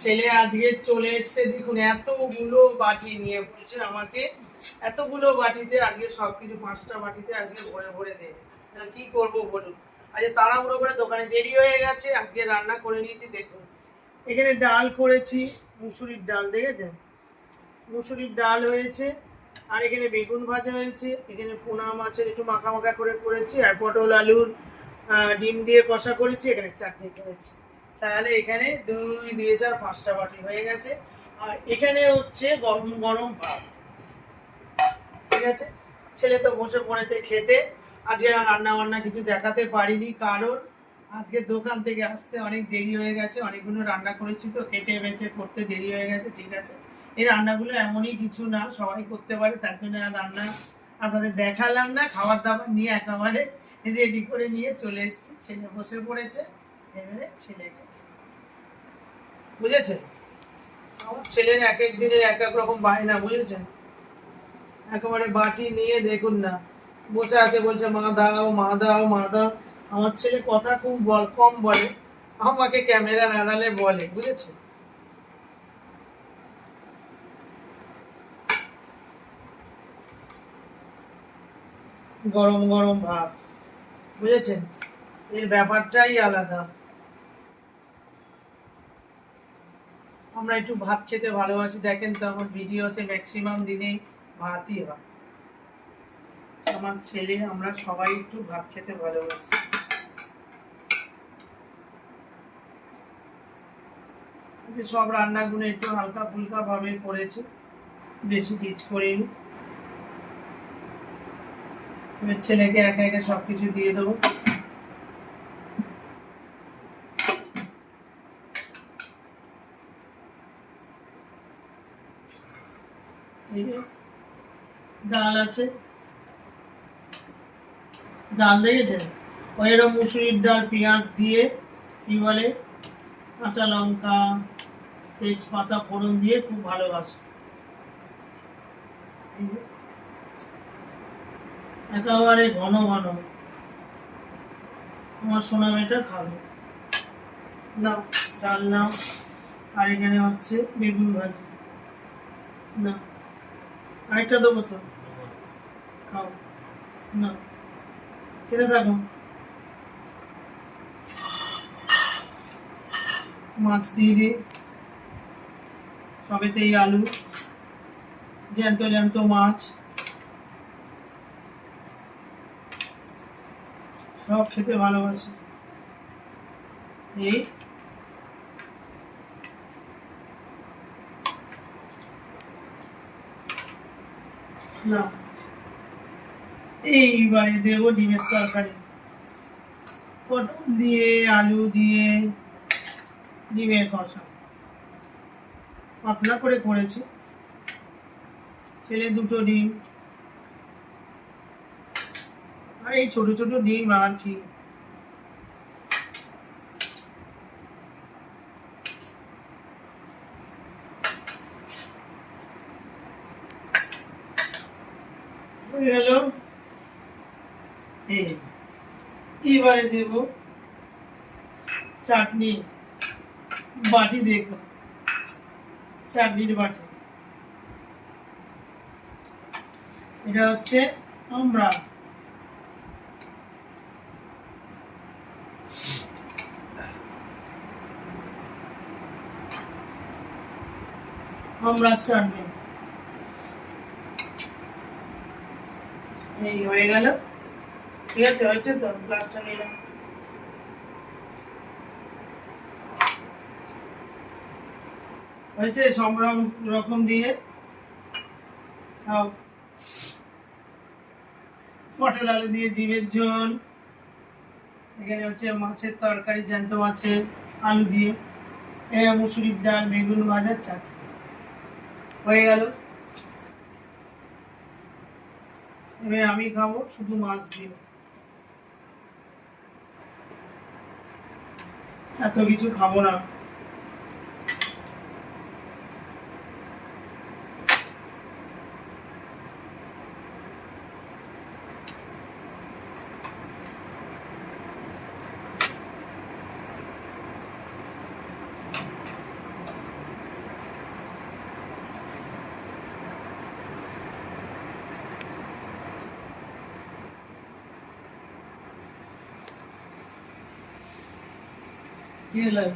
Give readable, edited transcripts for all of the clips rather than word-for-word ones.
ছেলে আজকে চলে এসছে, দেখুন এতগুলো বাটি নিয়ে বলছে আমাকে এতগুলো বাটিতে আজকে সবকিছু 5টা বাটিতে আজকে ভরে ভরে দেবে। কি করব বলুন, আজকে তাড়াহুড়ো করে দোকানে দেরি হয়ে গেছে, আজকে রান্না করে নিয়েছি। দেখুন এখানে ডাল করেছি, মুসুরির ডাল, দেখেছেন মুসুরির ডাল হয়েছে, আর এখানে বেগুন ভাজা হয়েছে, এখানে পোনা মাছের একটু মাখা মাখা করে করেছি, আর পটল আলুর ডিম দিয়ে কষা করেছি, এখানে চাটনি করেছি। তাহলে এখানে 2 2 4 5টা বাটি হয়ে গেছে। আর এখানে হচ্ছে গরম গরম ভাত, ঠিক আছে। ছেলে তো বসে পড়েছে খেতে। আজকে রান্না বান্না কিছু দেখাতে পারিনি, কারণ আজকে দোকান থেকে আসতে অনেক দেরি হয়ে গেছে, অনেকগুলো রান্না করেছি তো কেটে বেছে করতে দেরি হয়ে গেছে, ঠিক আছে। এই রান্নাগুলো এমনই কিছু না, সবাই করতে পারে, তার জন্য আর রান্না আপনাদের দেখালাম না। খাবার দাবার নিয়ে একেবারে রেডি করে নিয়ে চলে এসেছি, ছেলে বসে পড়েছে, এবারে ছেলেকে, বুঝেছেন। আমার ছেলের এক এক দিনের এক এক রকম বায়না, বুঝেছেন। একেবারে বাটি নিয়ে দেখুন না বসে আছে, বলছে মা দাও মা দাও মা দাও। আমার ছেলে কথা খুব কম বলে, আমাকে ক্যামেরার আড়ালে বলে, বুঝেছে। গরম গরম ভাত, বুঝেছেন, এর ব্যাপারটাই আলাদা। আমরা একটু ভাত খেতে ভালোবাসি, দেখেন তো আমার ভিডিওতে ম্যাক্সিমাম দিনেই ভাতই হয়। আমার ছেলে আমরা সবাই একটু ভাত খেতে ভালোবাসি। সব রান্নাগুলো একটু হালকা ফুলকা ভাবে করেছি, বেশি কিছু করিনি। এবার ছেলেকে একে একে সবকিছু দিয়ে দেবো। ডাল আছে, ডাল দেখেছেন, ওই এরকম মুসুরির ডাল পেঁয়াজ দিয়ে, কি বলে, কাঁচা লঙ্কা তেজপাতা ফোড়ন দিয়ে খুব ভালোবাসে, একেবারে ঘন ঘন। আমার সোনা মেয়েটা খাবে, নাও ডাল নাও। আর এখানে হচ্ছে বেগুন ভাজি, না আরেকটা দেবো তো, খাও, না খেতে থাকো। মাছ দিয়ে দিই, সবেতেই আলু, জ্যান্ত জ্যান্ত মাছ, সব খেতে ভালোবাসে। এই না, এইবারে দেবো ডিমের তরকারি, পটল দিয়ে আলু দিয়ে ডিমের কষা, পাতলা করে করেছি। ছেলে 2টো ডিম, আর এই ছোট ছোট ডিম, আর কি। হয়ে গেল। এবারে দেব চাটনি, বাটি দেখো, চাটনির বাটি, এটা হচ্ছে আমরা চাটনি। এই হয়ে গেল, ঠিক আছে, হয়েছে তো, গ্লাসটা নিলাম। হয়েছে, সব রকম দিয়ে খাও। পটল আলু দিয়ে ডিমের ঝোল, এখানে হচ্ছে মাছের তরকারি, জ্যান্ত মাছের আলু দিয়ে, মুসুরির ডাল, বেগুন ভাজা, চাটনি, হয়ে গেল। এবার আমি খাবো শুধু মাছ দিয়ে, এত কিছু খাবো না। কি হলো?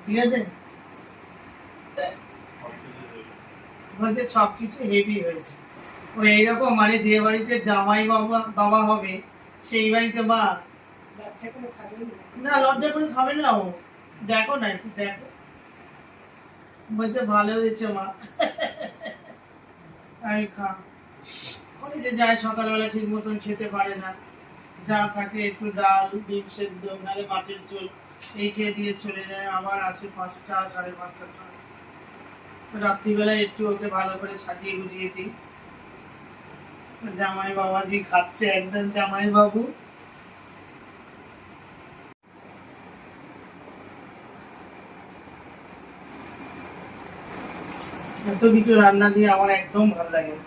ঠিক আছে, বলছে সবকিছু হেভি হয়েছে। ও এইরকম, মানে যে বাড়িতে জামাই বাবা বাবা হবে সেই বাড়িতে মা না লজ্জা করে খাবে না ও। দেখো না, একটু দেখো। বলছে ভালো হয়েছে মা। আমি খা, ওই যে যায় সকালবেলা ঠিক মতন খেতে পারে না, যা থাকে একটু ডাল ডিম সেদ্ধ নাহলে মাছের ঝোল এই খেয়ে দিয়ে চলে যায়, আবার আসে 5টা 5:30টার সময়। রাত্রিবেলায় একটু ওকে ভালো করে সাজিয়ে গুজিয়ে দিই। জামাই বাবাজি খাচ্ছে, একদম জামাই বাবু। এত কিছু রান্না দিয়ে আমার একদম ভালো লাগে না।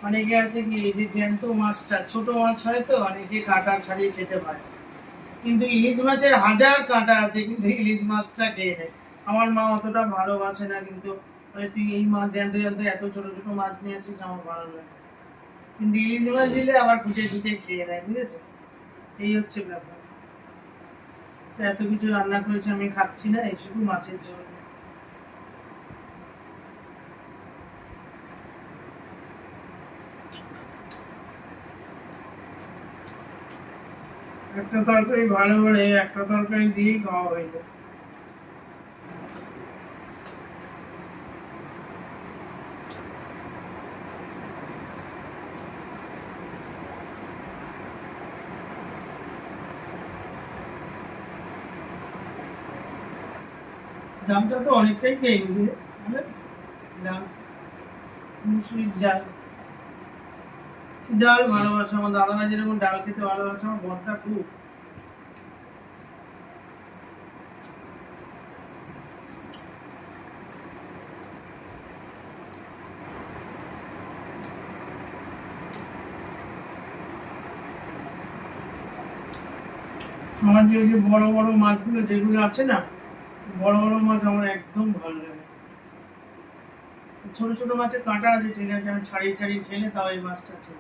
অনেকে আছে কি এই যে জ্যান্ত মাছটা, ছোট মাছ হয় তো অনেকে কাঁটা ছাড়িয়ে খেতে পারে, কিন্তু ইলিশ মাছের হাজার কাঁটা আছে কিন্তু ইলিশ মাছটা খেয়ে নেয়। আমার মা অতটা ভালোবাসে না, কিন্তু বলে তুই এই মাছ জ্যান্ত জ্যান্ত এত ছোট ছোট মাছ নিয়ে আসিস, আমার ভালো লাগে। কিন্তু ইলিশ মাছ দিলে আবার খুঁটে খুঁটে খেয়ে নেয়, বুঝেছো? এই হচ্ছে ব্যাপার। তো এত কিছু রান্না করেছি আমি খাচ্ছি না, এই শুধু মাছের ঝোল। একটা তরকারি ভালো করে একটা তরকারি দিয়েই খাওয়া হয়ে যায়। ডালটা তো অনেকটাই খেয়ে নিবি, ডাল, মুসুরির ডাল। ডাল ভালোবাসে আমার দাদারা, যেরকম ডাল খেতে ভালোবাসে আমার বর্দা খুব। আমার যে ওই যে বড় বড় মাছগুলো যেগুলো আছে না, বড় বড় মাছ আমার একদম ভালো লাগে। ছোট ছোট মাছের কাঁটা আছে ঠিক আছে, আমি ছাড়িয়ে ছাড়িয়ে খেলে তাও এই মাছটা ঠিক।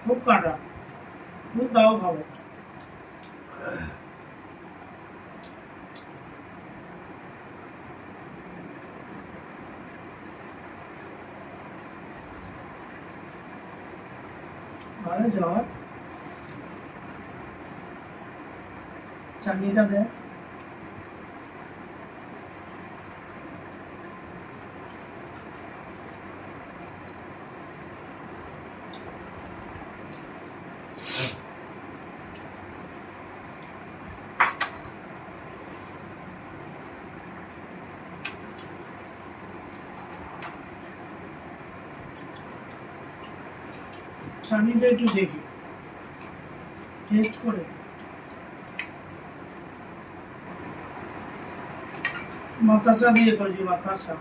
খুব কাঁটা, খুব তাও খাবো। ভালো যাওয়া, চাটনিটা দেয়। চাটনিটা একটু দেখি টেস্ট করে। বাতাসা দিয়ে করেছি, বাতাসা।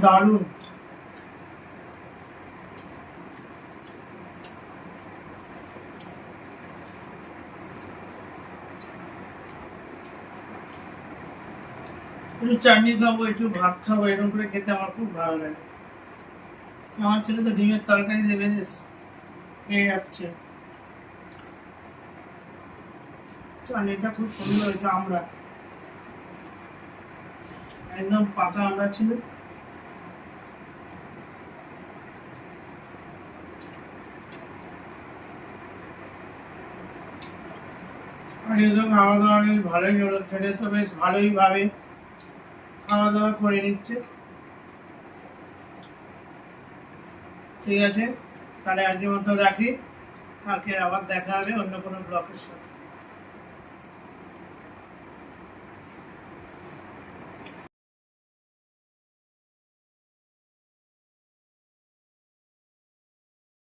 দারুণ। একটু চাটনি খাবো, একটু ভাত খাবো, এরকম করে খেতে আমার খুব ভালো লাগে। আমার ছেলে তো ডিমের তরকারি দেবে খেয়ে যাচ্ছে। চাটনিটা খুব সুন্দর হয়েছে, আমরা একদম পাকা আমরা ছিল। আর এদের খাওয়া দাওয়া বেশ ভালোই হলো, ছেলে তো বেশ ভালোই ভাবে খাওয়া দাওয়া করে নিচ্ছে। ঠিক আছে, তাহলে আজকের মতো রাখি, কালকে আবার দেখা হবে অন্য কোনো ব্লগের সাথে।